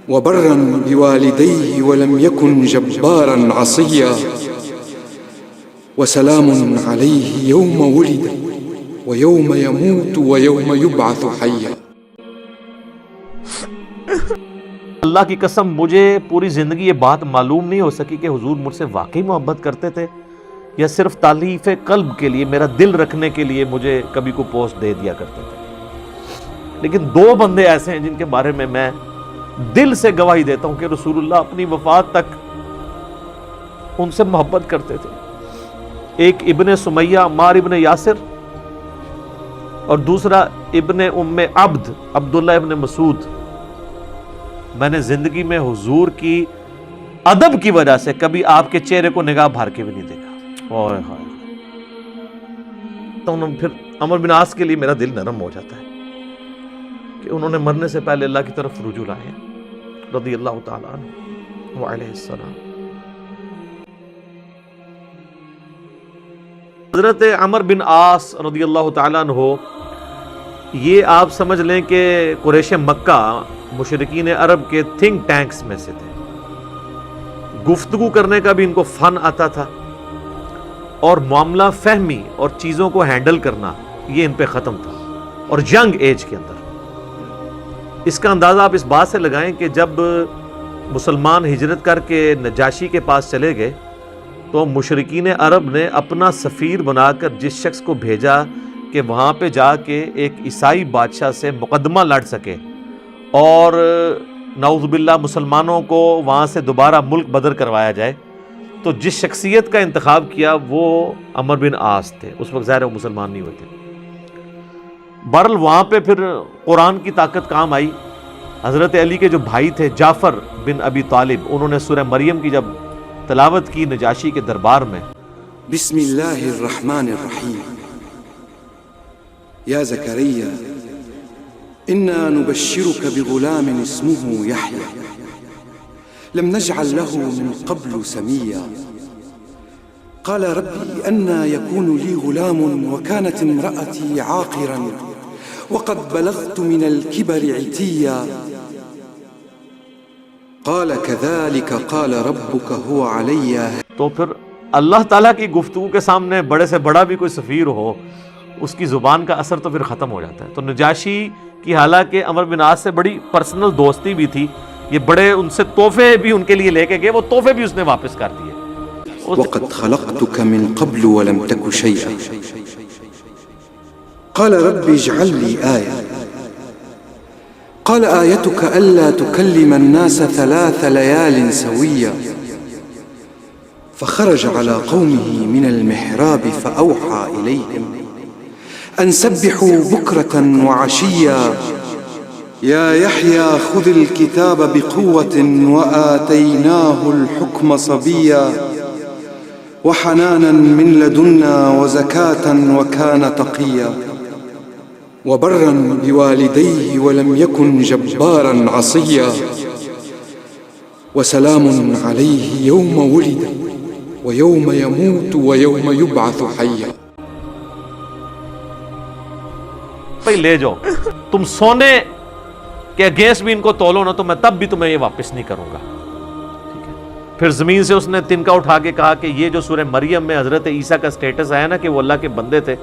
وبرا بوالديه ولم يكن جبارا عصيا وسلام عليه يوم ولد ويوم يموت ويوم يبعث حيا۔ اللہ کی قسم مجھے پوری زندگی یہ بات معلوم نہیں ہو سکی کہ حضور مجھ سے واقعی محبت کرتے تھے یا صرف تالیف قلب کے لیے، میرا دل رکھنے کے لیے مجھے کبھی کو پوسٹ دے دیا کرتے تھے۔ لیکن دو بندے ایسے ہیں جن کے بارے میں دل سے گواہی دیتا ہوں کہ رسول اللہ اپنی وفات تک ان سے محبت کرتے تھے۔ ایک ابن سمیہ عمار ابن یاسر اور دوسرا ابن ام عبد عبداللہ ابن مسعود۔ میں نے زندگی میں حضور کی ادب کی وجہ سے کبھی آپ کے چہرے کو نگاہ بھر کے بھی نہیں دیکھا۔ اوہ تو پھر عمر بن عاص کے لیے میرا دل نرم ہو جاتا ہے کہ انہوں نے مرنے سے پہلے اللہ کی طرف رجوع لائے ہیں رضی اللہ تعالیٰ عنہ وعلیہ السلام۔ حضرت عمر بن عاص رضی اللہ تعالیٰ عنہ یہ آپ سمجھ لیں کہ قریش مکہ مشرکین عرب کے تھنک ٹینکس میں سے تھے۔ گفتگو کرنے کا بھی ان کو فن آتا تھا اور معاملہ فہمی اور چیزوں کو ہینڈل کرنا یہ ان پہ ختم تھا، اور ینگ ایج کے اندر۔ اس کا اندازہ آپ اس بات سے لگائیں کہ جب مسلمان ہجرت کر کے نجاشی کے پاس چلے گئے تو مشرکین عرب نے اپنا سفیر بنا کر جس شخص کو بھیجا کہ وہاں پہ جا کے ایک عیسائی بادشاہ سے مقدمہ لڑ سکے اور نعوذ باللہ مسلمانوں کو وہاں سے دوبارہ ملک بدر کروایا جائے، تو جس شخصیت کا انتخاب کیا وہ عمر بن عاص تھے۔ اس وقت ظاہر وہ مسلمان نہیں ہوئے تھے۔ بہرحال وہاں پہ پھر قرآن کی طاقت کام آئی۔ حضرت علی کے جو بھائی تھے جعفر بن ابی طالب، انہوں نے سورہ مریم کی جب تلاوت کی نجاشی کے دربار میں، بسم اللہ الرحمن الرحیم یا زکریا انا نبشرک بغلام اسمه یحیی لم نجعل له من قبل سمیا قال ربی انا یکون لی غلام وكانت امرأتی عاقرا وقد بلغت من الكبر عتیا قال كذلك قال ربك هو علی۔ تو پھر اللہ تعالیٰ کی گفتگو کے سامنے بڑے سے بڑا بھی کوئی سفیر ہو، اس کی زبان کا اثر تو پھر ختم ہو جاتا ہے۔ تو نجاشی کی حالانکہ عمر بن عاص سے بڑی پرسنل دوستی بھی تھی، یہ بڑے ان سے تحفے بھی ان کے لیے لے کے گئے، وہ تحفے بھی اس نے واپس کر دیے۔ وقد خلقتك من قبل ولم تك شيئا قال رب اجعل لي آية قال آيتك ألا تكلم الناس 3 ليال سويا فخرج على قومه من المحراب فأوحى إليهم أن سبحوا بكرة وعشيا يا يحيى خذ الكتاب بقوة وآتيناه الحكم صبيا وحنانا من لدنا وزكاة وكان تقيا وبرا بوالديه ولم يكن جبارا عصيا وسلام عليه يوم ولد ويوم يموت ويوم يبعث حيا۔ بھائی لے جاؤ، تم سونے کے اگینسٹ بھی ان کو تولو نا تو میں تب بھی تمہیں یہ واپس نہیں کروں گا۔ پھر زمین سے اس نے تنکا اٹھا کے کہا کہ یہ جو سورہ مریم میں حضرت عیسیٰ کا سٹیٹس آیا نا کہ وہ اللہ کے بندے تھے،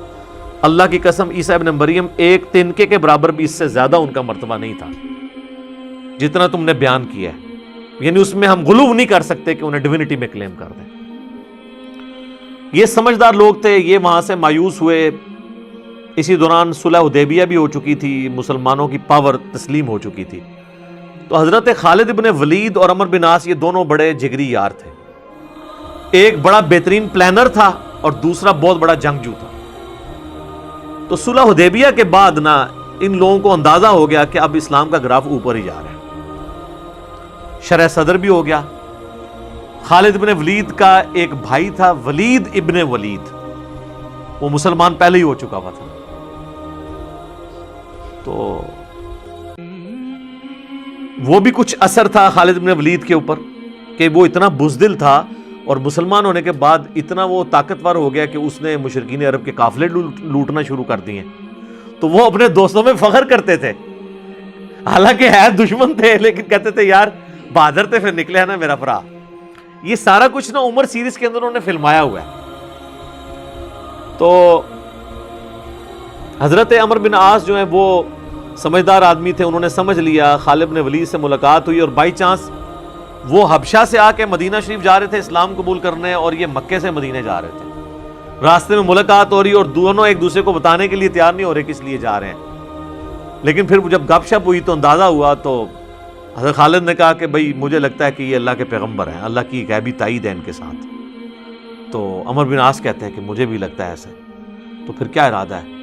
اللہ کی قسم عیسیٰ ابن مریم ایک تنکے کے برابر بھی اس سے زیادہ ان کا مرتبہ نہیں تھا جتنا تم نے بیان کیا ہے، یعنی اس میں ہم غلو نہیں کر سکتے کہ انہیں ڈیوینٹی میں کلیم کر دیں۔ یہ سمجھدار لوگ تھے، یہ وہاں سے مایوس ہوئے۔ اسی دوران صلح حدیبیہ بھی ہو چکی تھی، مسلمانوں کی پاور تسلیم ہو چکی تھی۔ تو حضرت خالد ابن ولید اور عمر بن عاص یہ دونوں بڑے جگری یار تھے۔ ایک بڑا بہترین پلانر تھا اور دوسرا بہت بڑا جنگجو تھا۔ تو صلح حدیبیہ کے بعد نا ان لوگوں کو اندازہ ہو گیا کہ اب اسلام کا گراف اوپر ہی جا رہا ہے، شرح صدر بھی ہو گیا۔ خالد ابن ولید کا ایک بھائی تھا ولید ابن ولید، وہ مسلمان پہلے ہی ہو چکا ہوا تھا۔ تو وہ بھی کچھ اثر تھا خالد بن ولید کے اوپر کہ وہ اتنا بزدل تھا اور مسلمان ہونے کے بعد اتنا وہ طاقتور ہو گیا کہ اس نے مشرکین عرب کے قافلے لوٹنا شروع کر دیے۔ تو وہ اپنے دوستوں میں فخر کرتے تھے حالانکہ ہے دشمن تھے لیکن کہتے تھے یار بہادر تھے پھر نکلے ہے نا میرا بھرا. یہ سارا کچھ نا عمر سیریز کے اندر انہوں نے فلمایا ہوا ہے. تو حضرت عمر بن عاص جو ہیں وہ سمجھدار آدمی تھے, انہوں نے سمجھ لیا خالد بن ولید سے ملاقات ہوئی, اور بائی چانس وہ حبشہ سے آ کے مدینہ شریف جا رہے تھے اسلام قبول کرنے, اور یہ مکے سے مدینہ جا رہے تھے. راستے میں ملاقات ہو رہی اور دونوں ایک دوسرے کو بتانے کے لیے تیار نہیں ہو رہے کس لیے جا رہے ہیں. لیکن پھر جب گپ شپ ہوئی تو اندازہ ہوا, تو حضرت خالد نے کہا کہ بھائی مجھے لگتا ہے کہ یہ اللہ کے پیغمبر ہیں, اللہ کی غیبی تائید ہے ان کے ساتھ. تو عمر بن عاص کہتے ہیں کہ مجھے بھی لگتا ہے ایسا. تو پھر کیا ارادہ ہے؟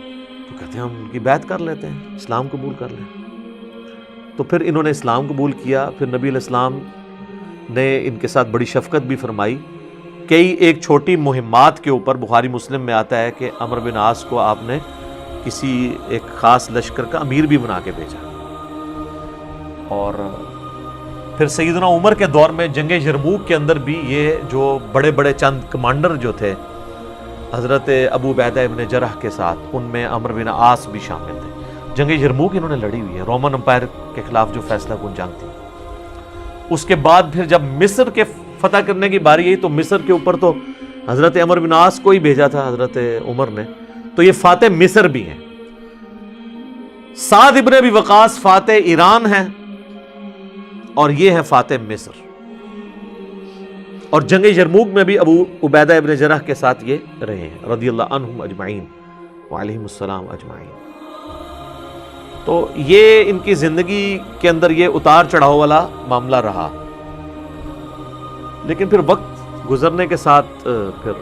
تو کہتے ہیں ہم ان کی بیعت کر لیتے ہیں, اسلام قبول کر لیں. تو پھر انہوں نے اسلام قبول کیا. پھر نبی علیہ السلام نے ان کے ساتھ بڑی شفقت بھی فرمائی. کئی ایک چھوٹی مہمات کے اوپر بخاری مسلم میں آتا ہے کہ عمر بن عاص کو آپ نے کسی ایک خاص لشکر کا امیر بھی بنا کے بھیجا. اور پھر سیدنا عمر کے دور میں جنگ یرموک کے اندر بھی یہ جو بڑے بڑے چند کمانڈر جو تھے حضرت ابو عبیدہ ابن جرح کے ساتھ, ان میں عمر بن عاص بھی شامل تھے. جنگ یرموک انہوں نے لڑی ہوئی ہے, رومن امپائر کے خلاف جو فیصلہ کن جنگ تھی. اس کے بعد پھر جب مصر کے فتح کرنے کی باری آئی تو مصر کے اوپر تو حضرت عمر بن عاص کو ہی بھیجا تھا حضرت عمر نے. تو یہ فاتح مصر بھی ہیں. سعد ابن ابی وقاص فاتح ایران ہیں, اور یہ ہے فاتح مصر. اور جنگ یرموک میں بھی ابو عبیدہ ابن جرح کے ساتھ یہ رہے ہیں رضی اللہ عنہم اجمعین وعلیہم السلام اجمعین. تو یہ ان کی زندگی کے اندر یہ اتار چڑھاؤ والا معاملہ رہا. لیکن پھر وقت گزرنے کے ساتھ پھر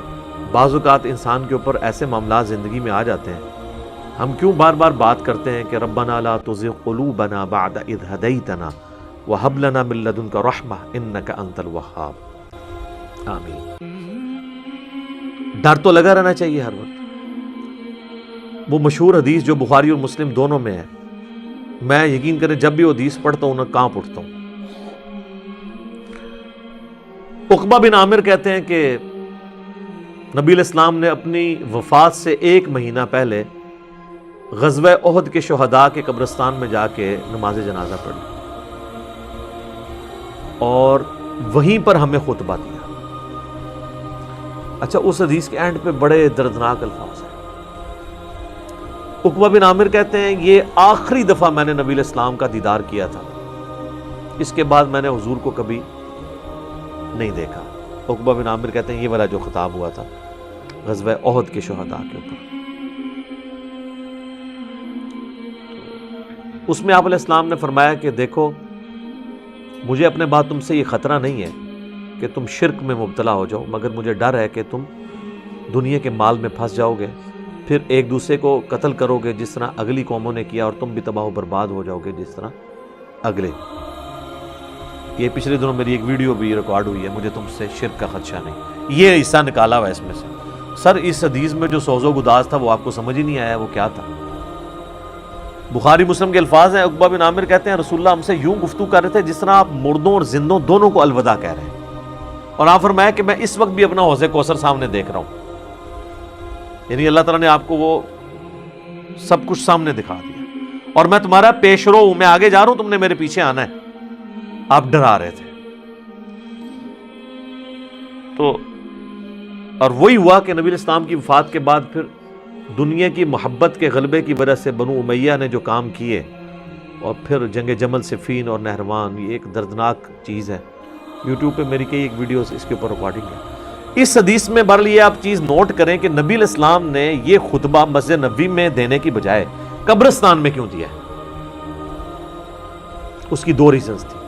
بعض اوقات انسان کے اوپر ایسے معاملات زندگی میں آ جاتے ہیں. ہم کیوں بار بار بات کرتے ہیں کہ ربنا لا تزغ قلوبنا بعد اذ ہدیتنا وہب لنا من لدنک رحمہ انک انت الوہاب. آمین. ڈر تو لگا رہنا چاہیے ہر وقت. وہ مشہور حدیث جو بخاری اور مسلم دونوں میں ہے, میں یقین کریں جب بھی وہ حدیث پڑھتا ہوں نہ کانپ اٹھتا ہوں. عقبہ بن عامر کہتے ہیں کہ نبی علیہ السلام نے اپنی وفات سے 1 مہینہ پہلے غزوہ احد کے شہداء کے قبرستان میں جا کے نماز جنازہ پڑھی, اور وہیں پر ہمیں خطبہ دیا. اچھا, اس حدیث کے اینڈ پہ بڑے دردناک الفاظ ہیں. عقبہ بن عامر کہتے ہیں یہ آخری دفعہ میں نے نبی علیہ السلام کا دیدار کیا تھا, اس کے بعد میں نے حضور کو کبھی نہیں دیکھا. عقبہ بن عامر کہتے ہیں یہ والا جو خطاب ہوا تھا غزوہ احد کے شہداء کے اوپر, اس میں آپ علیہ السلام نے فرمایا کہ دیکھو مجھے اپنے بعد تم سے یہ خطرہ نہیں ہے کہ تم شرک میں مبتلا ہو جاؤ, مگر مجھے ڈر ہے کہ تم دنیا کے مال میں پھنس جاؤ گے, پھر ایک دوسرے کو قتل کرو گے جس طرح اگلی قوموں نے کیا, اور تم بھی تباہ و برباد ہو جاؤ گے جس طرح اگلے. یہ پچھلے دنوں میری ایک ویڈیو بھی ریکارڈ ہوئی ہے, مجھے تم سے شرک کا خدشہ نہیں. یہ حصہ نکالا ہوا ہے اس میں سے. سر اس حدیث میں جو سوز و گداز تھا وہ آپ کو سمجھ ہی نہیں آیا وہ کیا تھا. بخاری مسلم کے الفاظ ہیں. عقبہ بن عامر کہتے ہیں رسول اللہ ہم سے یوں گفتگو کر رہے تھے جس طرح آپ مردوں اور زندوں دونوں کو الوداع کہہ رہے ہیں, اور آپ فرمایا کہ میں اس وقت بھی اپنا حوض کوثر سامنے دیکھ رہا ہوں. یعنی اللہ تعالیٰ نے آپ کو وہ سب کچھ سامنے دکھا دیا, اور میں تمہارا پیش رو ہوں, میں آگے جا رہا ہوں, تم نے میرے پیچھے آنا ہے. آپ ڈرا رہے تھے. تو اور وہی ہوا کہ نبی علیہ السلام کی وفات کے بعد پھر دنیا کی محبت کے غلبے کی وجہ سے بنو امیہ نے جو کام کیے, اور پھر جنگ جمل صفین اور نہروان, یہ ایک دردناک چیز ہے. یوٹیوب پہ میری کئی ایک ویڈیوز اس کے اوپر ریکارڈنگ ہے. اس حدیث میں بہرحال یہ آپ چیز نوٹ کریں کہ نبی علیہ السلام نے یہ خطبہ مسجد نبوی میں دینے کی بجائے قبرستان میں کیوں دیا ہے؟ اس کی 2 ریزنز تھی.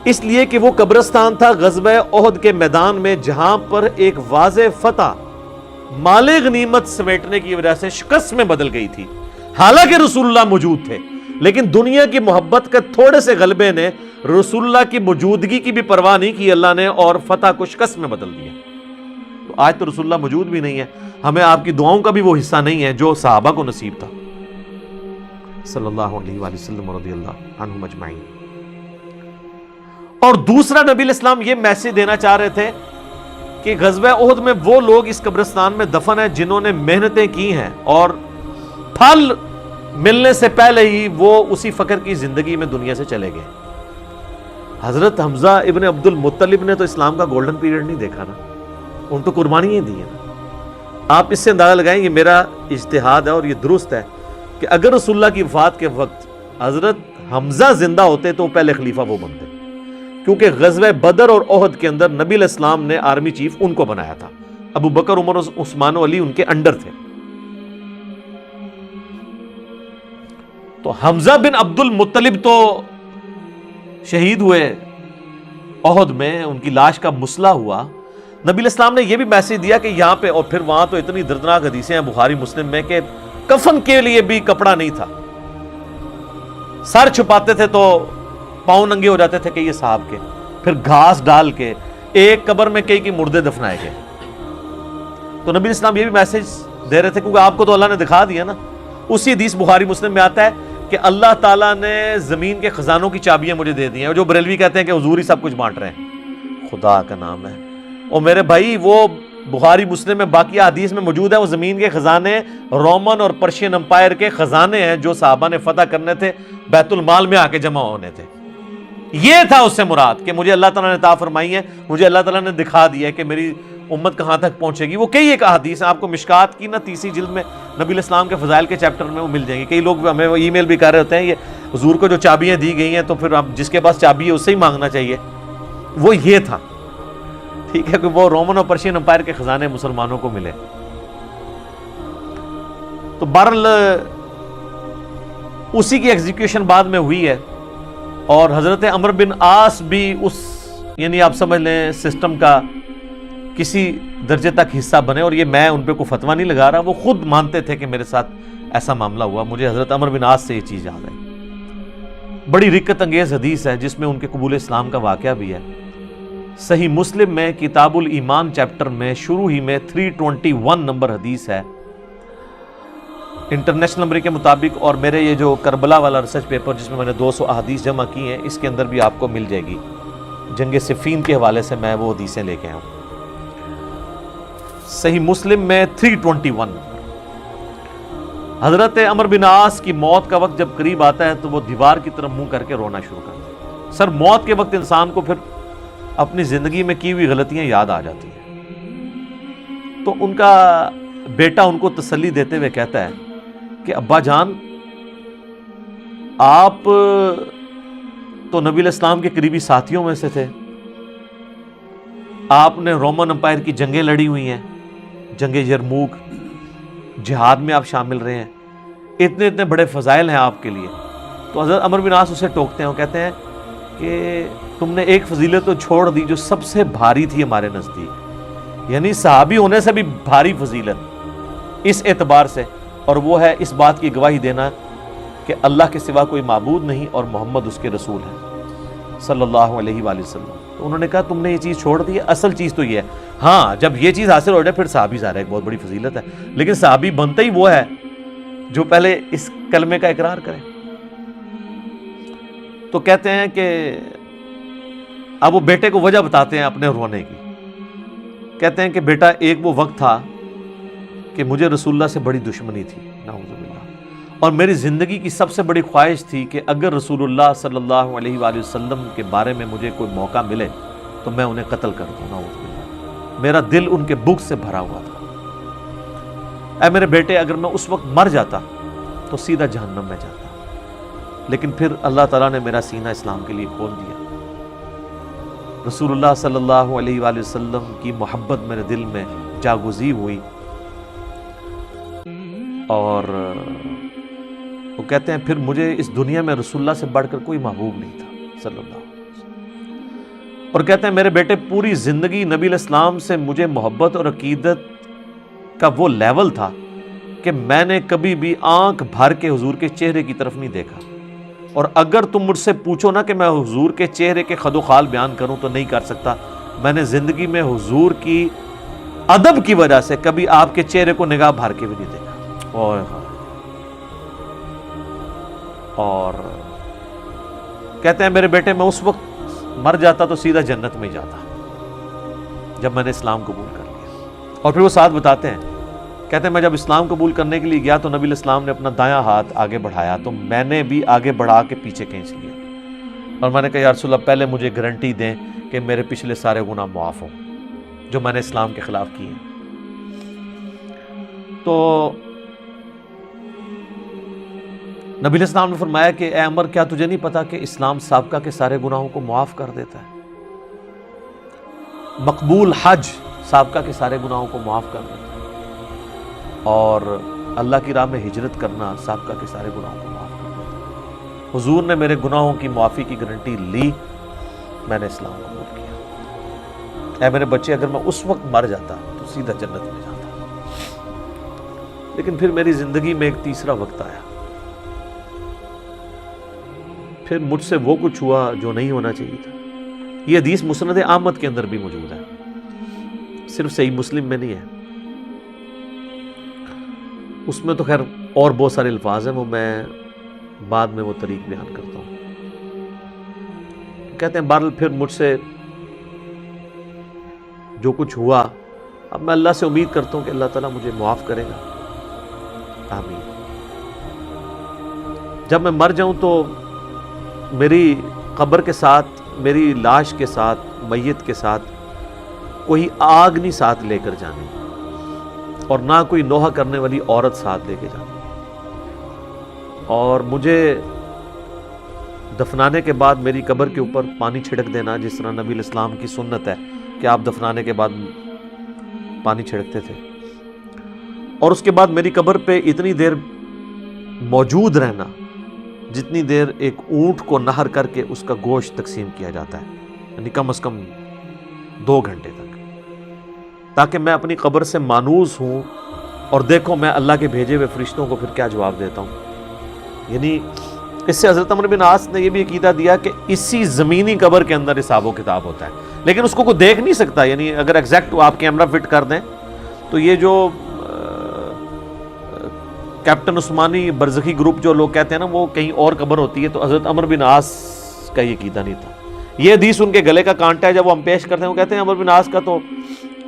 اس لیے کہ وہ قبرستان تھا غزوہ احد کے میدان میں, جہاں پر ایک واضح فتح مال غنیمت سمیٹنے کی وجہ سے شکست میں بدل گئی تھی. حالانکہ رسول اللہ موجود تھے, لیکن دنیا کی محبت کے تھوڑے سے غلبے نے رسول اللہ کی موجودگی کی بھی پرواہ نہیں کی اللہ نے, اور فتح کو شکست میں بدل دیا. تو آج تو رسول اللہ موجود بھی نہیں ہے, ہمیں آپ کی دعاؤں کا بھی وہ حصہ نہیں ہے جو صحابہ کو نصیب تھا صلی اللہ علیہ وآلہ وسلم رضی اللہ عنہم اجمعین. اور دوسرا نبی علیہ السلام یہ میسج دینا چاہ رہے تھے کہ غزوہ احد میں وہ لوگ اس قبرستان میں دفن ہیں جنہوں نے محنتیں کی ہیں اور پھل ملنے سے پہلے ہی وہ اسی فقر کی زندگی میں دنیا سے چلے گئے. حضرت حمزہ ابن عبد المطلب نے تو اسلام کا گولڈن پیریڈ نہیں دیکھا نا, ان تو قربانیاں دی ہیں نا. آپ اس سے اندازہ لگائیں, یہ میرا اجتہاد ہے اور یہ درست ہے کہ اگر رسول اللہ کی وفات کے وقت حضرت حمزہ زندہ ہوتے تو پہلے خلیفہ وہ بنتے, کیونکہ غزوہ بدر اور احد کے اندر نبی علیہ السلام نے آرمی چیف ان کو بنایا تھا. ابو بکر, عمر, عثمان و علی ان کے انڈر تھے. تو حمزہ بن عبد المطلب تو شہید ہوئے احد میں, ان کی لاش کا مسئلہ ہوا. نبی علیہ السلام نے یہ بھی میسج دیا کہ یہاں پہ, اور پھر وہاں تو اتنی دردناک حدیثیں ہیں بخاری مسلم میں کہ کفن کے لیے بھی کپڑا نہیں تھا, سر چھپاتے تھے تو پاؤں ننگے ہو جاتے تھے کہ یہ صاحب کے. پھر گھاس ڈال کے ایک قبر میں کئی مردے دفنائے گئے. تو نبی علیہ السلام یہ بھی میسج دے رہے تھے, کیونکہ آپ کو تو اللہ نے دکھا دیا نا. اسی حدیث بخاری مسلم میں آتا ہے کہ اللہ تعالیٰ نے زمین کے خزانوں کی چابیاں مجھے دے دی ہیں, اور جو بریلوی کہتے ہیں کہ حضور ہی سب کچھ بانٹ رہے ہیں, خدا کا نام ہے. اور میرے بھائی وہ بخاری مسلم میں باقی حدیث میں موجود ہے, وہ زمین کے خزانے رومن اور پرشین امپائر کے خزانے ہیں جو صحابہ نے فتح کرنے تھے, بیت المال میں آ کے جمع ہونے تھے. یہ تھا اس سے مراد کہ مجھے اللہ تعالیٰ نے عطا فرمائی ہے, مجھے اللہ تعالیٰ نے دکھا دیا ہے کہ میری امت کہاں تک پہنچے گی. وہ کئی ایک احادیث ہیں, آپ کو مشکات کی نا 30 جلد میں نبی علیہ السلام کے فضائل کے چیپٹر میں وہ مل جائیں گی. کئی لوگ ہمیں ای میل بھی کر رہے ہوتے ہیں یہ حضور کو جو چابیاں دی گئی ہیں تو پھر آپ جس کے پاس چابی ہے اس سے ہی مانگنا چاہیے. وہ یہ تھا, ٹھیک ہے, کہ وہ رومن اور پرشین امپائر کے خزانے مسلمانوں کو ملے. تو بہرحال اسی کی ایگزیکیوشن بعد میں ہوئی ہے, اور حضرت عمرو بن عاص بھی اس, یعنی آپ سمجھ لیں سسٹم کا کسی درجے تک حصہ بنے. اور یہ میں ان پہ کوئی فتویٰ نہیں لگا رہا, وہ خود مانتے تھے کہ میرے ساتھ ایسا معاملہ ہوا. مجھے حضرت عمرو بن عاص سے یہ چیز یاد ہے. بڑی رکت انگیز حدیث ہے جس میں ان کے قبول اسلام کا واقعہ بھی ہے. صحیح مسلم میں کتاب الایمان چیپٹر میں شروع ہی میں 321 نمبر حدیث ہے انٹرنیشنل نمبر کے مطابق, اور میرے یہ جو کربلا والا ریسرچ پیپر جس میں نے 200 احادیث جمع کی ہیں اس کے اندر بھی آپ کو مل جائے گی. جنگ صفین کے حوالے سے میں وہ حدیثیں لے کے آیا ہوں. صحیح مسلم میں 321 حضرت عمرو بن عاص کی موت کا وقت جب قریب آتا ہے تو وہ دیوار کی طرف منہ کر کے رونا شروع کرتے ہیں. سر موت کے وقت انسان کو پھر اپنی زندگی میں کی ہوئی غلطیاں یاد آ جاتی ہیں. تو ان کا بیٹا ان کو تسلی دیتے ہوئے کہتا ہے کہ ابا جان, آپ تو نبی علیہ السلام کے قریبی ساتھیوں میں سے تھے, آپ نے رومن امپائر کی جنگیں لڑی ہوئی ہیں, جنگ یرموک, جہاد میں آپ شامل رہے ہیں, اتنے اتنے بڑے فضائل ہیں آپ کے لیے. تو حضرت عمرو بن عاص اسے ٹوکتے ہیں, وہ کہتے ہیں کہ تم نے ایک فضیلت تو چھوڑ دی جو سب سے بھاری تھی ہمارے نزدیک, یعنی صحابی ہونے سے بھی بھاری فضیلت اس اعتبار سے, اور وہ ہے اس بات کی گواہی دینا کہ اللہ کے سوا کوئی معبود نہیں اور محمد اس کے رسول ہیں صلی اللہ علیہ وآلہ وسلم. تو انہوں نے کہا تم نے یہ چیز چھوڑ دی ہے, اصل چیز تو یہ ہے. ہاں جب یہ چیز حاصل ہو جائے پھر صحابی ظاہر ہے ایک بہت بڑی فضیلت ہے, لیکن صحابی بنتا ہی وہ ہے جو پہلے اس کلمے کا اقرار کرے. تو کہتے ہیں کہ اب وہ بیٹے کو وجہ بتاتے ہیں اپنے رونے کی. کہتے ہیں کہ بیٹا ایک وہ وقت تھا کہ مجھے رسول اللہ سے بڑی دشمنی تھی, نعوذ باللہ, اور میری زندگی کی سب سے بڑی خواہش تھی کہ اگر رسول اللہ صلی اللہ علیہ وآلہ وسلم کے بارے میں مجھے کوئی موقع ملے تو میں انہیں قتل کر دوں, نعوذ باللہ. میرا دل ان کے بغض سے بھرا ہوا تھا. اے میرے بیٹے, اگر میں اس وقت مر جاتا تو سیدھا جہنم میں جاتا, لیکن پھر اللہ تعالیٰ نے میرا سینہ اسلام کے لیے کھول دیا. رسول اللہ صلی اللہ علیہ وآلہ وسلم کی محبت میرے دل میں جاگزی ہوئی, اور وہ کہتے ہیں پھر مجھے اس دنیا میں رسول اللہ سے بڑھ کر کوئی محبوب نہیں تھا صلی اللہ علیہ وسلم. اور کہتے ہیں میرے بیٹے پوری زندگی نبی علیہ السلام سے مجھے محبت اور عقیدت کا وہ لیول تھا کہ میں نے کبھی بھی آنکھ بھر کے حضور کے چہرے کی طرف نہیں دیکھا, اور اگر تم مجھ سے پوچھو نا کہ میں حضور کے چہرے کے خد و خال بیان کروں تو نہیں کر سکتا. میں نے زندگی میں حضور کی ادب کی وجہ سے کبھی آپ کے چہرے کو نگاہ بھر کے بھی نہیں دیکھا. اور کہتے ہیں میرے بیٹے میں اس وقت مر جاتا تو سیدھا جنت میں جاتا جب میں نے اسلام قبول کر لیا. اور پھر وہ ساتھ بتاتے ہیں کہتے ہیں میں جب اسلام قبول کرنے کے لیے گیا تو نبی علیہ السلام نے اپنا دایاں ہاتھ آگے بڑھایا تو میں نے بھی آگے بڑھا کے پیچھے کھینچ لیا، اور میں نے کہا یا رسول اللہ پہلے مجھے گارنٹی دیں کہ میرے پچھلے سارے گناہ معاف ہوں جو میں نے اسلام کے خلاف کیے ہیں۔ تو نبی علیہ السلام نے فرمایا کہ اے عمر کیا تجھے نہیں پتا کہ اسلام سابقہ کے سارے گناہوں کو معاف کر دیتا ہے؟ مقبول حج سابقہ کے سارے گناہوں کو معاف کر دیتا ہے، اور اللہ کی راہ میں ہجرت کرنا سابقہ کے سارے گناہوں کو معاف کر دیتا ہے۔ حضور نے میرے گناہوں کی معافی کی گارنٹی لی، میں نے اسلام قبول کیا۔ اے میرے بچے اگر میں اس وقت مر جاتا تو سیدھا جنت میں جاتا، لیکن پھر میری زندگی میں ایک تیسرا وقت آیا، پھر مجھ سے وہ کچھ ہوا جو نہیں ہونا چاہیے تھا۔ یہ حدیث مسند احمد کے اندر بھی موجود ہے، صرف صحیح مسلم میں نہیں ہے، اس میں تو خیر اور بہت سارے الفاظ ہیں، وہ میں بعد میں وہ طریق بیان کرتا ہوں۔ کہتے ہیں بہرحال پھر مجھ سے جو کچھ ہوا، اب میں اللہ سے امید کرتا ہوں کہ اللہ تعالیٰ مجھے معاف کرے گا، آمین۔ جب میں مر جاؤں تو میری قبر کے ساتھ، میری لاش کے ساتھ، میت کے ساتھ کوئی آگ نہیں ساتھ لے کر جانی، اور نہ کوئی نوحہ کرنے والی عورت ساتھ لے کے جانی، اور مجھے دفنانے کے بعد میری قبر کے اوپر پانی چھڑک دینا، جس طرح نبی علیہ السلام کی سنت ہے کہ آپ دفنانے کے بعد پانی چھڑکتے تھے، اور اس کے بعد میری قبر پہ اتنی دیر موجود رہنا جتنی دیر ایک اونٹ کو نہر کر کے اس کا گوشت تقسیم کیا جاتا ہے، یعنی کم از کم 2 گھنٹے تک، تاکہ میں اپنی قبر سے مانوس ہوں اور دیکھو میں اللہ کے بھیجے ہوئے فرشتوں کو پھر کیا جواب دیتا ہوں۔ یعنی اس سے حضرت عمر بن عاص نے یہ بھی عقیدہ دیا کہ اسی زمینی قبر کے اندر حساب و کتاب ہوتا ہے، لیکن اس کو کوئی دیکھ نہیں سکتا، یعنی اگر ایگزیکٹ آپ کیمرہ فٹ کر دیں تو یہ جو کیپٹن عثمانی برزخی گروپ جو لوگ کہتے ہیں نا وہ کہیں اور قبر ہوتی ہے، تو حضرت عمر بن عاص کا یہ عقیدہ نہیں تھا۔ یہ حدیث ان کے گلے کا کانٹا ہے، جب وہ ہم پیش کرتے ہیں وہ کہتے ہیں عمر بن عاص کا تو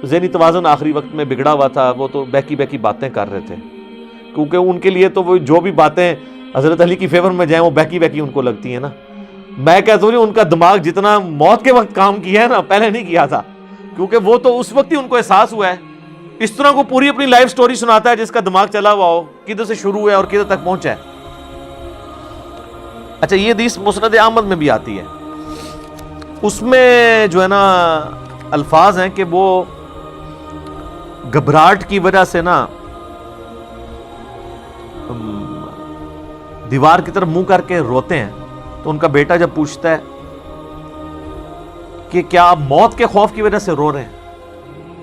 ذہنی توازن آخری وقت میں بگڑا ہوا تھا، وہ تو بہکی باتیں کر رہے تھے، کیونکہ ان کے لیے تو وہ جو بھی باتیں حضرت علی کی فیور میں جائیں وہ بہکی ان کو لگتی ہیں نا۔ میں کہتا ہوں ان کا دماغ جتنا موت کے وقت کام کیا ہے نا پہلے نہیں کیا تھا، کیونکہ وہ تو اس وقت ہی ان کو احساس ہوا ہے۔ اس طرح کو پوری اپنی لائف سٹوری سناتا ہے جس کا دماغ چلا ہوا ہو، کدھر سے شروع ہے اور کدھر تک پہنچا ہے۔ اچھا یہ حدیث مسند احمد میں بھی آتی ہے، اس میں جو ہے نا الفاظ ہیں کہ وہ گھبراہٹ کی وجہ سے نا دیوار کی طرف منہ کر کے روتے ہیں، تو ان کا بیٹا جب پوچھتا ہے کہ کیا آپ موت کے خوف کی وجہ سے رو رہے ہیں،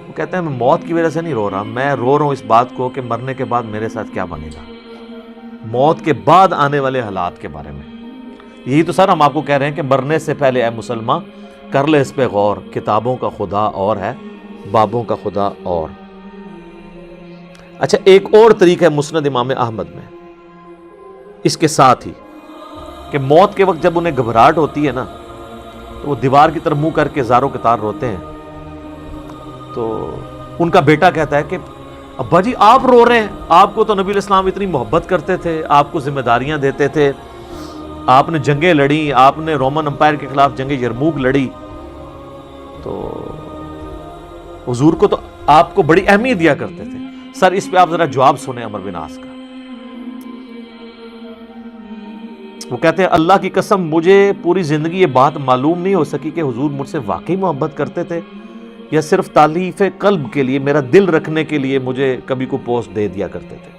وہ کہتے ہیں میں موت کی وجہ سے نہیں رو رہا، میں رو رہا ہوں اس بات کو کہ مرنے کے بعد میرے ساتھ کیا بنے گا، موت کے بعد آنے والے حالات کے بارے میں۔ یہی تو سر ہم آپ کو کہہ رہے ہیں کہ مرنے سے پہلے اے مسلمان کر لے اس پہ غور، کتابوں کا خدا اور ہے، بابوں کا خدا اور۔ اچھا ایک اور طریقہ ہے مسند امام احمد میں اس کے ساتھ ہی کہ موت کے وقت جب انہیں گھبراہٹ ہوتی ہے نا تو وہ دیوار کی طرف منہ کر کے زاروں قطار روتے ہیں، تو ان کا بیٹا کہتا ہے کہ ابا جی آپ رو رہے ہیں، آپ کو تو نبی علیہ السلام اتنی محبت کرتے تھے، آپ کو ذمہ داریاں دیتے تھے، آپ نے جنگیں لڑی، آپ نے رومن امپائر کے خلاف جنگ یرموک لڑی، تو حضور کو تو آپ کو بڑی اہمیت دیا کرتے تھے۔ سر اس پہ آپ ذرا جواب سنیں عمر بن عاص کا۔ وہ کہتے ہیں اللہ کی قسم مجھے پوری زندگی یہ بات معلوم نہیں ہو سکی کہ حضور مجھ سے واقعی محبت کرتے تھے یا صرف تالیف قلب کے لیے، میرا دل رکھنے کے لیے مجھے کبھی کو پوسٹ دے دیا کرتے تھے۔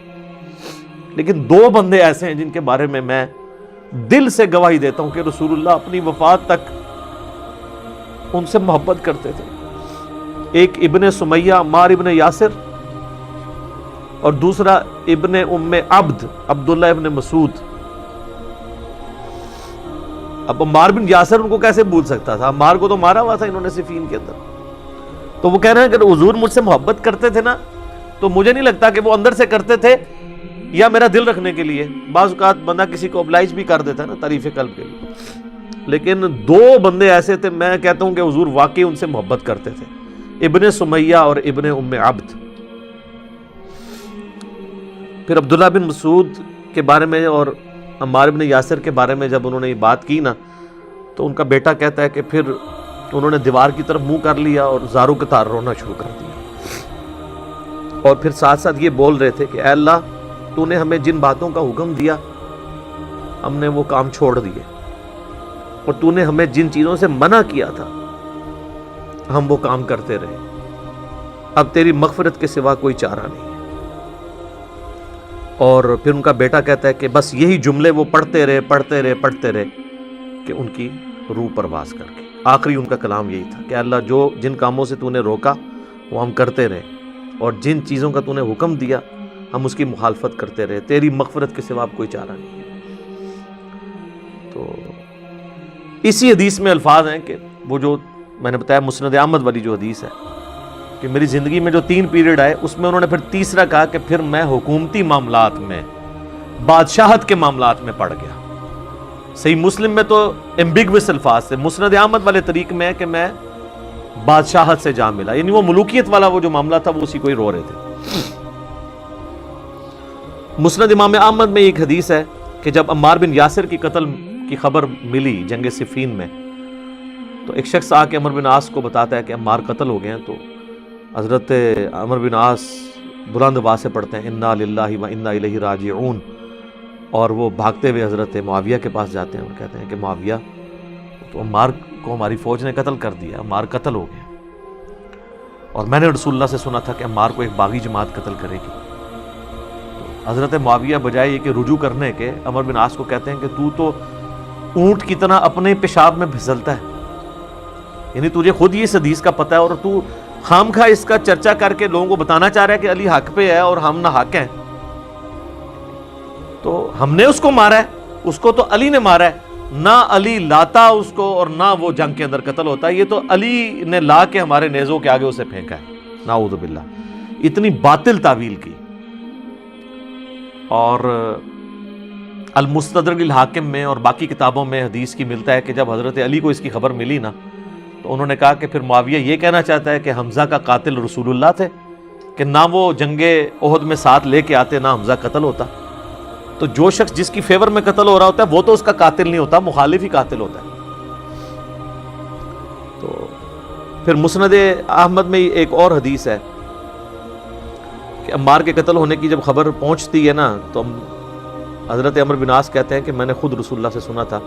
لیکن 2 بندے ایسے ہیں جن کے بارے میں میں دل سے گواہی دیتا ہوں کہ رسول اللہ اپنی وفات تک ان سے محبت کرتے تھے، ایک ابن سمیہ عمار ابن یاسر اور دوسرا ابن ام عبد عبداللہ ابن مسعود۔ اب عمار بن یاسر ان کو کیسے بھول سکتا تھا، عمار کو تو مارا ہوا تھا انہوں نے صفین کے اندر۔ تو وہ کہہ رہے ہیں کہ حضور مجھ سے محبت کرتے تھے نا، تو مجھے نہیں لگتا کہ وہ اندر سے کرتے تھے یا میرا دل رکھنے کے لیے، بعض اوقات بندہ کسی کو oblige بھی کر دیتا ہے نا تعریف قلب کے لیے، لیکن 2 بندے ایسے تھے میں کہتا ہوں کہ حضور واقعی ان سے محبت کرتے تھے، ابن سمیہ اور ابن ام عبد۔ پھر عبداللہ بن مسعود کے بارے میں اور عمار بن یاسر کے بارے میں جب انہوں نے یہ بات کی نا، تو ان کا بیٹا کہتا ہے کہ پھر انہوں نے دیوار کی طرف منہ کر لیا اور زاروں کے تار رونا شروع کر دیا، اور پھر ساتھ ساتھ یہ بول رہے تھے کہ اے اللہ، تو نے ہمیں جن باتوں کا حکم دیا ہم نے وہ کام چھوڑ دیے، اور تو نے ہمیں جن چیزوں سے منع کیا تھا ہم وہ کام کرتے رہے، اب تیری مغفرت کے سوا کوئی چارہ نہیں ہے۔ اور پھر ان کا بیٹا کہتا ہے کہ بس یہی جملے وہ پڑھتے رہے کہ ان کی روح پرواز کر گئی۔ آخری ان کا کلام یہی تھا کہ اللہ، جو جن کاموں سے تو نے روکا وہ ہم کرتے رہے، اور جن چیزوں کا تو نے حکم دیا ہم اس کی مخالفت کرتے رہے، تیری مغفرت کے سوا اب کوئی چارہ نہیں ہے۔ تو اسی حدیث میں الفاظ ہیں کہ وہ جو میں نے بتایا مسند احمد والی جو حدیث ہے کہ میری زندگی میں جو 3 پیریڈ آئے اس میں انہوں نے پھر تیسرا کہا کہ پھر میں حکومتی معاملات میں، بادشاہت کے معاملات میں پڑ گیا۔ صحیح مسلم میں تو ایمبیگوس الفاظ سے، مسند احمد والے طریق میں ہے کہ میں بادشاہت سے جا ملا، یعنی وہ ملوکیت والا وہ جو معاملہ تھا وہ اسی کو ہی رو رہے تھے۔ مسند امام احمد میں ایک حدیث ہے کہ جب عمار بن یاسر کی قتل کی خبر ملی جنگ صفین میں، تو ایک شخص آ کے عمر بن عاص کو بتاتا ہے کہ عمار قتل ہو گئے ہیں، تو حضرت عمر بن عاص بلند آواز سے پڑھتے ہیں انا للہ و انا الیہ راجعون، اور وہ بھاگتے ہوئے حضرت معاویہ کے پاس جاتے ہیں اور کہتے ہیں کہ معاویہ، تو عمار کو ہماری فوج نے قتل کر دیا، عمار قتل ہو گئے، اور میں نے رسول اللہ سے سنا تھا کہ عمار کو ایک باغی جماعت قتل کرے گی۔ تو حضرت معاویہ بجائے یہ کہ رجوع کرنے کے عمر بن عاص کو کہتے ہیں کہ تو اونٹ کی طرح اپنے پیشاب میں پھسلتا ہے، یعنی تجھے خود یہ اس حدیث کا پتہ ہے اور تو خام خواہ اس کا چرچا کر کے لوگوں کو بتانا چاہ رہا ہے کہ علی حق پہ ہے اور ہم نہ حق ہیں۔ تو ہم نے اس کو مارا ہے، اس کو تو علی نے مارا ہے، نہ علی لاتا اس کو اور نہ وہ جنگ کے اندر قتل ہوتا ہے، یہ تو علی نے لا کے ہمارے نیزوں کے آگے اسے پھینکا ہے، نعوذ باللہ۔ اتنی باطل تعویل کی۔ اور المستدرک الحاکم میں اور باقی کتابوں میں حدیث کی ملتا ہے کہ جب حضرت علی کو اس کی خبر ملی نا، تو انہوں نے کہا کہ پھر معاویہ یہ کہنا چاہتا ہے کہ حمزہ کا قاتل رسول اللہ تھے، کہ نہ وہ جنگ احد میں ساتھ لے کے آتے نہ حمزہ قتل ہوتا۔ تو جو شخص جس کی فیور میں قتل ہو رہا ہوتا ہے وہ تو اس کا قاتل نہیں ہوتا، مخالف ہی قاتل ہوتا ہے۔ تو پھر مسند احمد میں ایک اور حدیث ہے کہ عمار کے قتل ہونے کی جب خبر پہنچتی ہے نا، تو حضرت عمر بن عاص کہتے ہیں کہ میں نے خود رسول اللہ سے سنا تھا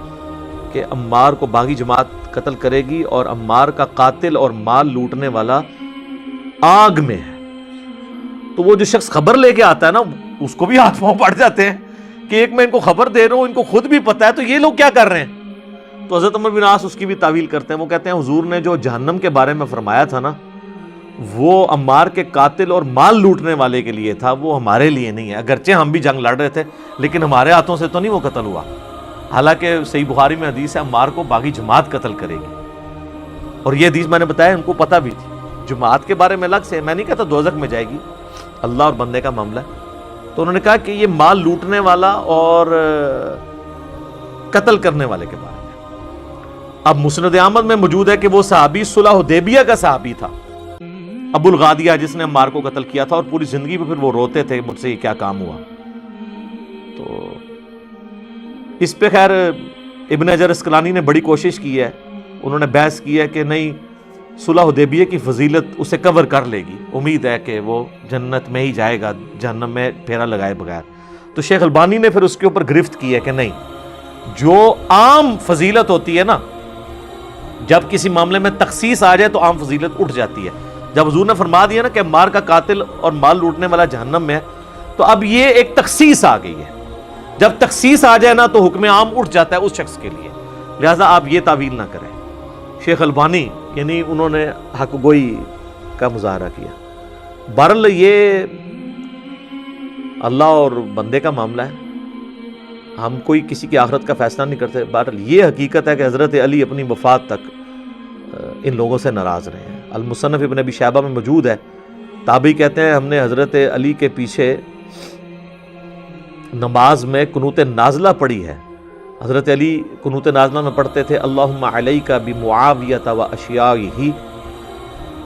کہ عمار کو باغی جماعت قتل کرے گی، اور عمار کا قاتل اور مال لوٹنے والا آگ میں ہے۔ تو وہ جو شخص خبر لے کے آتا ہے نا، اس کو بھی ہاتھ پاؤں پڑ جاتے ہیں کہ ایک میں ان کو خبر دے رہا ہوں، ان کو خود بھی پتا ہے، تو یہ لوگ کیا کر رہے ہیں؟ تو حضرت عمر بن عاص اس کی بھی تعویل کرتے ہیں، وہ کہتے ہیں حضور نے جو جہنم کے بارے میں فرمایا تھا نا، وہ عمار کے قاتل اور مال لوٹنے والے کے لیے تھا، وہ ہمارے لیے نہیں ہے۔ اگرچہ ہم بھی جنگ لڑ رہے تھے لیکن ہمارے ہاتھوں سے تو نہیں وہ قتل ہوا۔ حالانکہ صحیح بخاری میں حدیث ہے عمار کو باغی جماعت قتل کرے گی، اور یہ حدیث میں نے بتایا ان کو پتہ بھی تھی۔ جماعت کے بارے میں الگ سے میں نہیں کہتا دوزخ میں جائے گی، اللہ اور بندے کا معاملہ ہے۔ تو انہوں نے کہا کہ یہ مال لوٹنے والا اور قتل کرنے والے کے بارے میں۔ اب مسند احمد میں موجود ہے کہ وہ صحابی صلح حدیبیہ کا صحابی تھا، ابو الغادیہ، جس نے عمار کو قتل کیا تھا، اور پوری زندگی پہ پھر وہ روتے تھے مجھ سے یہ کیا کام ہوا۔ تو اس پہ خیر ابن حجر اسقلانی نے بڑی کوشش کی ہے، انہوں نے بحث کی ہے کہ نہیں، صلح حدیبیہ کی فضیلت اسے کور کر لے گی، امید ہے کہ وہ جنت میں ہی جائے گا، جہنم میں پھیرا لگائے بغیر۔ تو شیخ البانی نے پھر اس کے اوپر گرفت کی ہے کہ نہیں، جو عام فضیلت ہوتی ہے نا، جب کسی معاملے میں تخصیص آ جائے تو عام فضیلت اٹھ جاتی ہے۔ جب حضور نے فرما دیا نا کہ عمار کا قاتل اور مال لوٹنے والا جہنم میں ہے، تو اب یہ ایک تخصیص آ گئی ہے۔ جب تخصیص آ جائے نا تو حکم عام اٹھ جاتا ہے اس شخص کے لیے، لہٰذا آپ یہ تعویل نہ کریں۔ شیخ البانی یعنی انہوں نے حق گوئی کا مظاہرہ کیا۔ بہرحال یہ اللہ اور بندے کا معاملہ ہے، ہم کوئی کسی کی آخرت کا فیصلہ نہیں کرتے۔ بہرحال یہ حقیقت ہے کہ حضرت علی اپنی وفات تک ان لوگوں سے ناراض رہے ہیں۔ المصنف ابن ابی شیبہ میں موجود ہے، تابعی کہتے ہیں ہم نے حضرت علی کے پیچھے نماز میں قنوت نازلہ پڑھی ہے۔ حضرت علی قنوت نازلہ میں پڑھتے تھے اللہم علیک بمعاویۃ و اشیاعہ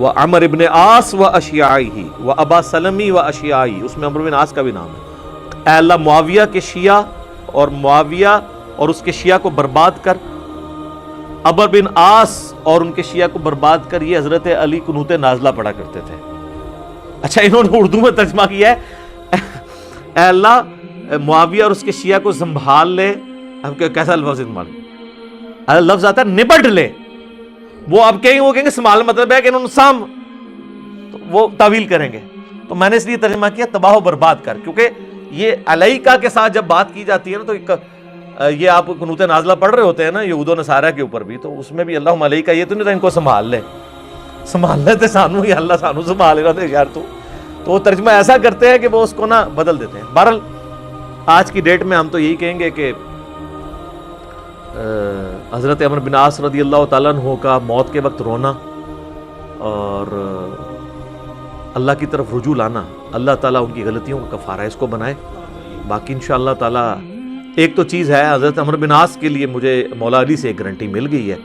و عمر بن عاص و اشیاعہ و ابا سلمی و اشیاعہ، اس میں عمر بن عاص کا بھی نام ہے، اے اللہ معاویہ کے شیعہ اور معاویہ اور اس کے شیعہ کو برباد کر، عمرو بن عاص اور ان کے شیعہ کو برباد کر. یہ حضرت علی قنوت نازلہ پڑھا کرتے تھے. اچھا انہوں نے اردو میں ترجمہ کیا ہے اے اللہ معاویہ اور اس کے شیعہ کو سنبھال لے. اب کیسا لفظ استعمال؟ لفظ آتا ہے نبٹ لے. وہ اب وہ کہیں گے سنبھال مطلب ہے کہ انہوں نے سام، تو وہ تعویل کریں گے. تو میں نے اس لیے ترجمہ کیا تباہ و برباد کر، کیونکہ یہ علیکہ کے ساتھ جب بات کی جاتی ہے نا، تو یہ آپ قنوت نازلہ پڑھ رہے ہوتے ہیں نا یہود و نصارہ کے اوپر بھی، تو اس میں بھی اللہم علیکہ یہ تو نہیں تھا ان کو سنبھال لے. سنبھال لیتے سانو یا اللہ سانو سنبھال رہا تھے یار. تو وہ ترجمہ ایسا کرتے ہیں کہ وہ اس کو نا بدل دیتے ہیں. بہرحال آج کی ڈیٹ میں ہم تو یہی کہیں گے کہ حضرت عمرو بن عاص رضی اللہ تعالیٰ عنہ کا موت کے وقت رونا اور اللہ کی طرف رجوع لانا، اللہ تعالیٰ ان کی غلطیوں کا کفارہ اس کو بنائے. باقی انشاءاللہ تعالیٰ ایک تو چیز ہے، حضرت عمرو بن عاص کے لیے مجھے مولا علی سے ایک گارنٹی مل گئی ہے.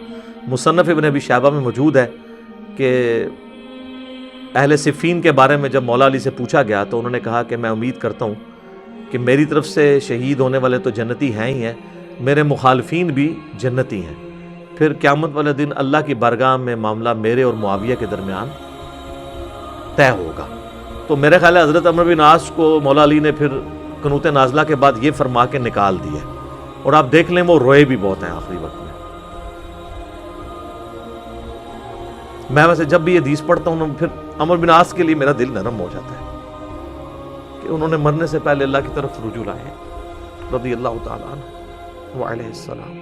مصنف ابن ابی شیبہ میں موجود ہے کہ اہل صفین کے بارے میں جب مولا علی سے پوچھا گیا تو انہوں نے کہا کہ میں امید کرتا ہوں کہ میری طرف سے شہید ہونے والے تو جنتی ہیں ہی ہیں، میرے مخالفین بھی جنتی ہیں. پھر قیامت والے دن اللہ کی بارگاہ میں معاملہ میرے اور معاویہ کے درمیان طے ہوگا. تو میرے خیال ہے حضرت عمرو بن عاص کو مولا علی نے پھر قنوت نازلہ کے بعد یہ فرما کے نکال دیا، اور آپ دیکھ لیں وہ روئے بھی بہت ہیں آخری وقت میں. میں ویسے جب بھی یہ حدیث پڑھتا ہوں پھر عمرو بن عاص کے لیے میرا دل نرم ہو جاتا ہے کہ انہوں نے مرنے سے پہلے اللہ کی طرف رجوع لائے رضی اللہ تعالیٰ عنہ وعلیہ السلام.